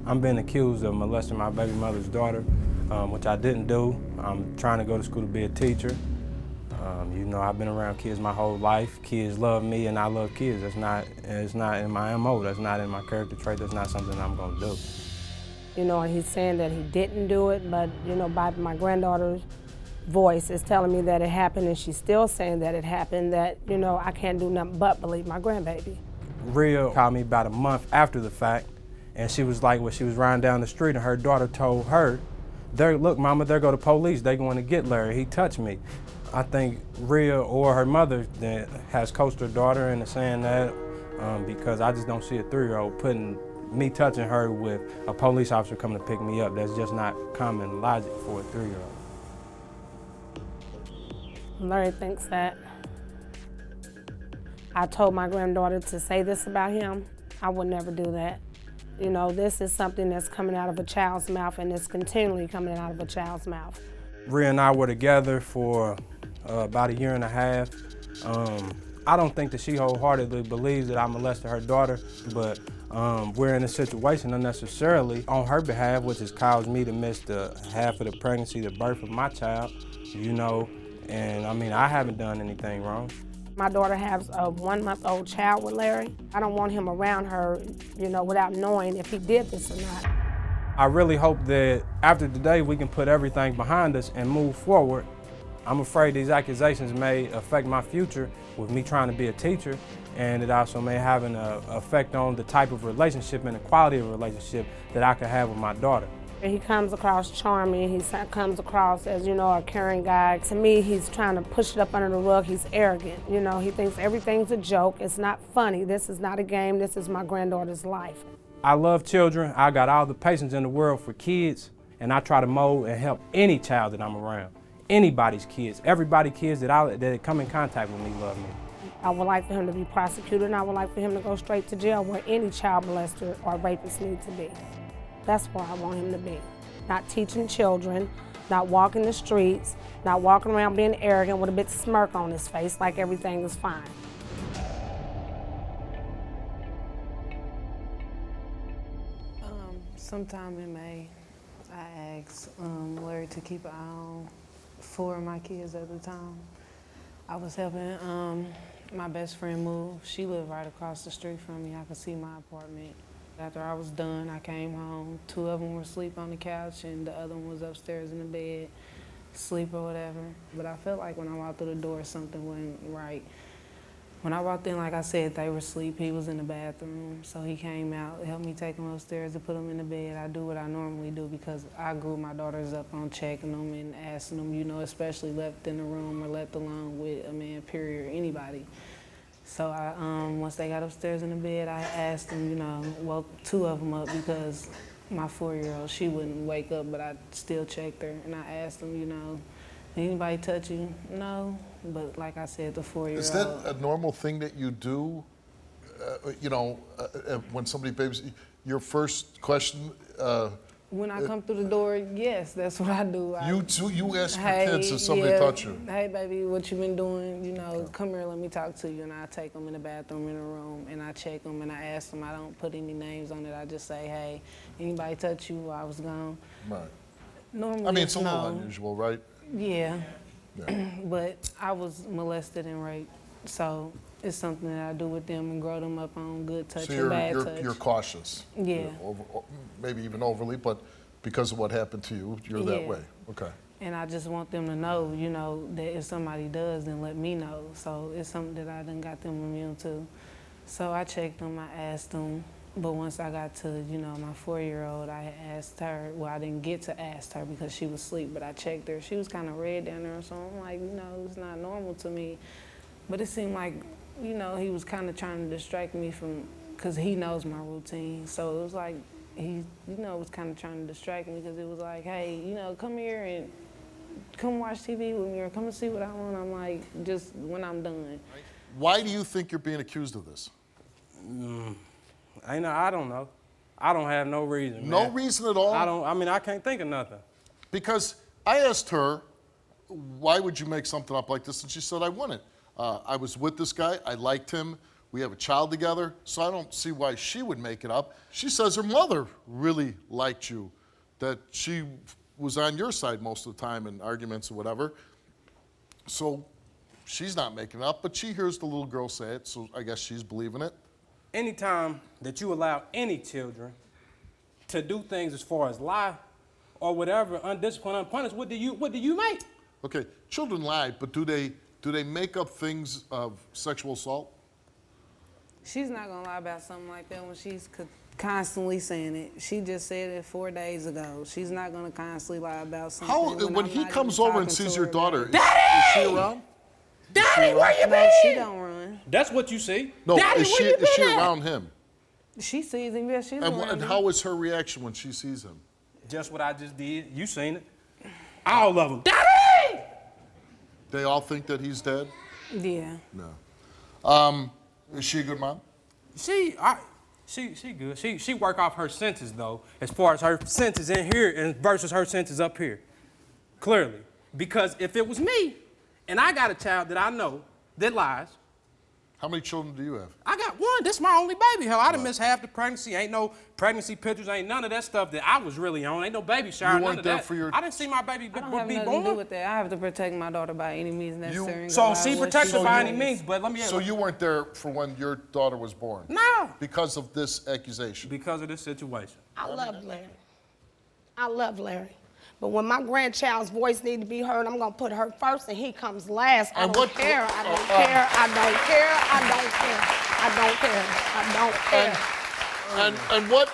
I'm being accused of molesting my baby mother's daughter, which I didn't do. I'm trying to go to school to be a teacher. You know, I've been around kids my whole life. Kids love me and I love kids. It's not in my MO, that's not in my character trait, that's not something I'm gonna do. You know, and he's saying that he didn't do it, but you know, by my granddaughter's voice is telling me that it happened, and she's still saying that it happened, that, you know, I can't do nothing but believe my grandbaby. Rhea called me about a month after the fact, and she was like, when she was riding down the street and her daughter told her, look, mama, there go the police, they going to get Larry, he touched me. I think Rhea or her mother has coached her daughter into saying that because I just don't see a 3-year-old putting me touching her with a police officer coming to pick me up. That's just not common logic for a 3-year-old. Larry thinks that I told my granddaughter to say this about him. I would never do that. You know, this is something that's coming out of a child's mouth, and it's continually coming out of a child's mouth. Rhea and I were together for about 1.5 years. I don't think that she wholeheartedly believes that I molested her daughter, but we're in a situation unnecessarily on her behalf, which has caused me to miss the half of the pregnancy, the birth of my child, you know, and I mean, I haven't done anything wrong. My daughter has a 1-month-old child with Larry. I don't want him around her, you know, without knowing if he did this or not. I really hope that after today we can put everything behind us and move forward. I'm afraid these accusations may affect my future with me trying to be a teacher, and it also may have an effect on the type of relationship and the quality of relationship that I could have with my daughter. He comes across charming, he comes across as, you know, a caring guy. To me, he's trying to push it up under the rug, he's arrogant. You know, he thinks everything's a joke, it's not funny, this is not a game, this is my granddaughter's life. I love children, I got all the patience in the world for kids, and I try to mold and help any child that I'm around. Anybody's kids, everybody's kids that come in contact with me love me. I would like for him to be prosecuted, and I would like for him to go straight to jail where any child molester or rapist needs to be. That's where I want him to be. Not teaching children, not walking the streets, not walking around being arrogant with a big smirk on his face like everything is fine. Sometime in May, I asked Larry to keep an eye on 4 of my kids at the time. I was helping my best friend move. She lived right across the street from me. I could see my apartment. After I was done, I came home. 2 of them were asleep on the couch, and the other one was upstairs in the bed, sleep or whatever. But I felt like when I walked through the door, something wasn't right. When I walked in, like I said, they were asleep. He was in the bathroom, so he came out, helped me take them upstairs and put them in the bed. I do what I normally do because I grew my daughters up on checking them and asking them, you know, especially left in the room or left alone with a man, period, or anybody. So I, once they got upstairs in the bed, I asked them, you know, woke 2 of them up because my 4-year-old, she wouldn't wake up, but I still checked her. And I asked them, you know, anybody touch you? No, but like I said, the 4-year-old. Is that a normal thing that you do? You know, when somebody babys, your first question? When I come through the door, yes, that's what I do. You ask your kids if somebody touch you. Hey, baby, what you been doing? You know, come here, let me talk to you. And I take them in the bathroom, in the room, and I check them, and I ask them. I don't put any names on it. I just say, hey, anybody touch you while I was gone? Right. Normally, I mean, it's a no. little unusual, right? Yeah. Yeah. But I was molested and raped, so it's something that I do with them and grow them up on good touch So and bad touch. you're cautious. Yeah. Maybe even overly, but because of what happened to you, you're that way. Okay. And I just want them to know, you know, that if somebody does, then let me know. So it's something that I done got them immune to. So I checked them, I asked them. But once I got to, you know, my 4-year-old, I asked her. Well, I didn't get to ask her because she was asleep, but I checked her. She was kind of red down there, so I'm like, you know, it's not normal to me. But it seemed like, you know, he was kind of trying to distract me from, because he knows my routine. So it was like, he, you know, was kind of trying to distract me because it was like, hey, you know, come here and come watch TV with me or come and see what I want. I'm like, just when I'm done. Why do you think you're being accused of this? I don't know. I don't have no reason. No man. reason at all? I can't think of nothing. Because I asked her, why would you make something up like this? And she said, I wouldn't. I was with this guy, I liked him. We have a child together, so I don't see why she would make it up. She says her mother really liked you, that she was on your side most of the time in arguments or whatever. So she's not making it up, but she hears the little girl say it, so I guess she's believing it. Anytime that you allow any children to do things as far as lie or whatever, undisciplined, unpunished, what do you make? Okay, children lie, but do they make up things of sexual assault? She's not gonna lie about something like that when she's constantly saying it. She just said it 4 days ago. She's not gonna constantly lie about something. How, when I'm he not comes even over and talking sees to your her daughter, about is she around? Daddy, where you it. No, been? she don't run. That's what you see. No, Daddy, is where she, you is she been at? around him? She sees him, yeah, she's around And him. how is her reaction when she sees him? Just what I just did. You seen it. All of them. Daddy! They all think that he's dead? Yeah. No. Is she a good mom? She good. She work off her senses though, as far as her senses in here and versus her senses up here. Clearly. Because if it was me and I got a child that I know that lies, How many children do you have? I got one. This is my only baby. Hell, I done missed half the pregnancy. Ain't no pregnancy pictures. Ain't none of that stuff that I was really on. Ain't no baby shower. You weren't none of there that. for your- I didn't see my baby I don't have be nothing to do born. with that. I have to protect my daughter by any means necessary. and So go by she what protects her she by is. any means, but let me So you weren't there for when your daughter was born? No. Because of this accusation? Because of this situation. I love Larry. I love Larry. But when my grandchild's voice needs to be heard, I'm going to put her first and he comes last. I And don't what- care. I don't care. I don't care. I don't care. I don't care. I don't care. And what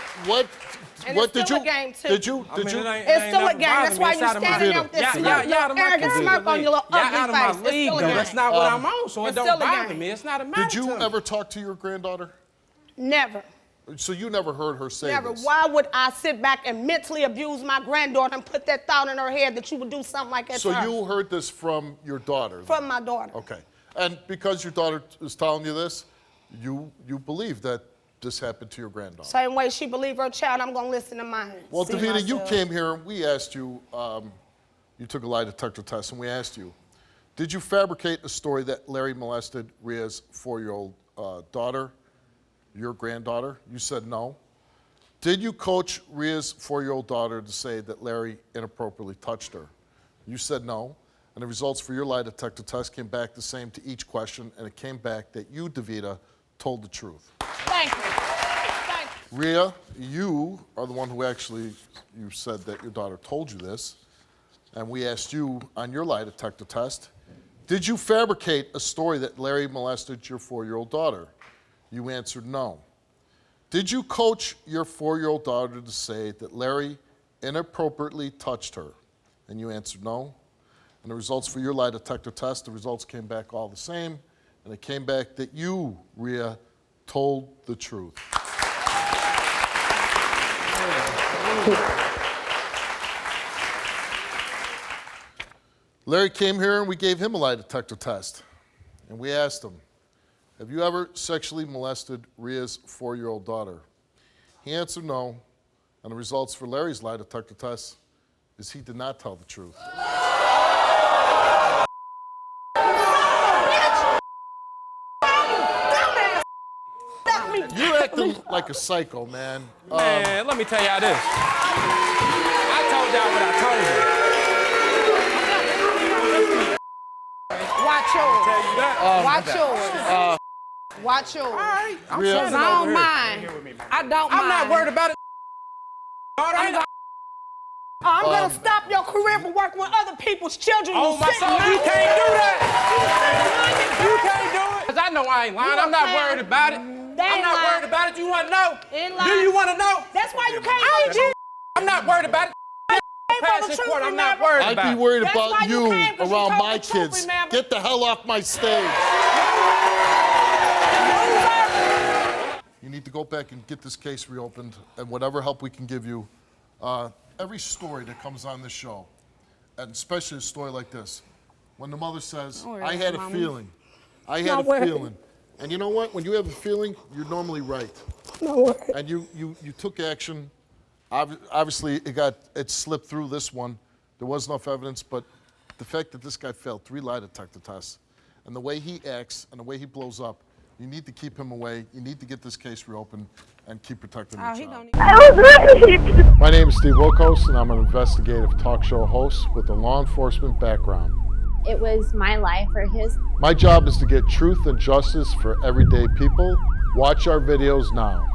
And what it's did still you a game, too. did you I mean, it ain't- It's ain't still a nothing game. That's bothering why me. you It's out of my- standing there with this Yeah, smirk, yeah, out of my arrogant league. smirk on your little Yeah, ugly out of face. my It's league, still a though. game. That's not what I'm on, so it It's don't still a bother game. me. It's not a matter did you to me. ever talk to your granddaughter? Never. So you never heard her say Never. this? Why would I sit back and mentally abuse my granddaughter and put that thought in her head that you would do something like that So to her? you heard this from your daughter? then? From my daughter. Okay. And because your daughter is telling you this, you believe that this happened to your granddaughter? Same way she believed her child, I'm going to listen to mine. Well, See Davida, you myself. came here and we asked you, you took a lie detector test, and we asked you, did you fabricate a story that Larry molested Rhea's 4-year-old daughter, your granddaughter? You said no. Did you coach Rhea's 4-year-old daughter to say that Larry inappropriately touched her? You said no. And the results for your lie detector test came back the same to each question, and it came back that you, Davida, told the truth. Thank you. Thank you. Rhea, you are the one who actually, you said that your daughter told you this, and we asked you on your lie detector test, did you fabricate a story that Larry molested your 4-year-old daughter? You answered no. Did you coach your 4-year-old daughter to say that Larry inappropriately touched her? And you answered no. And the results for your lie detector test, the results came back all the same, and it came back that you, Rhea, told the truth. Larry came here and we gave him a lie detector test. And we asked him, have you ever sexually molested Rhea's 4-year-old daughter? He answered no. And the results for Larry's lie detector test is he did not tell the truth. You're acting like a psycho, man. Man, let me tell y'all this. I told y'all what I told you. Watch yours. Tell you that. Watch yours. Watch yours. All right, I'm Rhea- standing I over don't here. mind. I don't mind. I'm not worried about it. I'm going to stop your career from working with other people's children. Oh, you my sick soul, you man. can't do that. You can't do it. Because I know I ain't lying. You I'm not a worried clown. about it. They I'm ain't not lying. worried about it. You want to know? Ain't Do lying. you want to know? That's why you can't I go ain't to jail. I'm not worried about it. Pass the this truth, court. I'm not remember? worried I'd about be it. worried That's about why you you came, 'cause you around told my the truth, kids. remember? Get the hell off my stage. You need to go back and get this case reopened, and whatever help we can give you. Every story that comes on this show, and especially a story like this, when the mother says, Don't worry I about had it, a Mama. feeling. I had Not a worried. feeling. And you know what? When you have a feeling, you're normally right. No worries. And you took action. Obviously, it slipped through this one. There was enough evidence, but the fact that this guy failed 3 lie detector tests, and the way he acts and the way he blows up, You need to keep him away. You need to get this case reopened and keep protecting Oh, the he child. don't even. I was raped. My name is Steve Wilkos, and I'm an investigative talk show host with a law enforcement background. It was my life or his. My job is to get truth and justice for everyday people. Watch our videos now.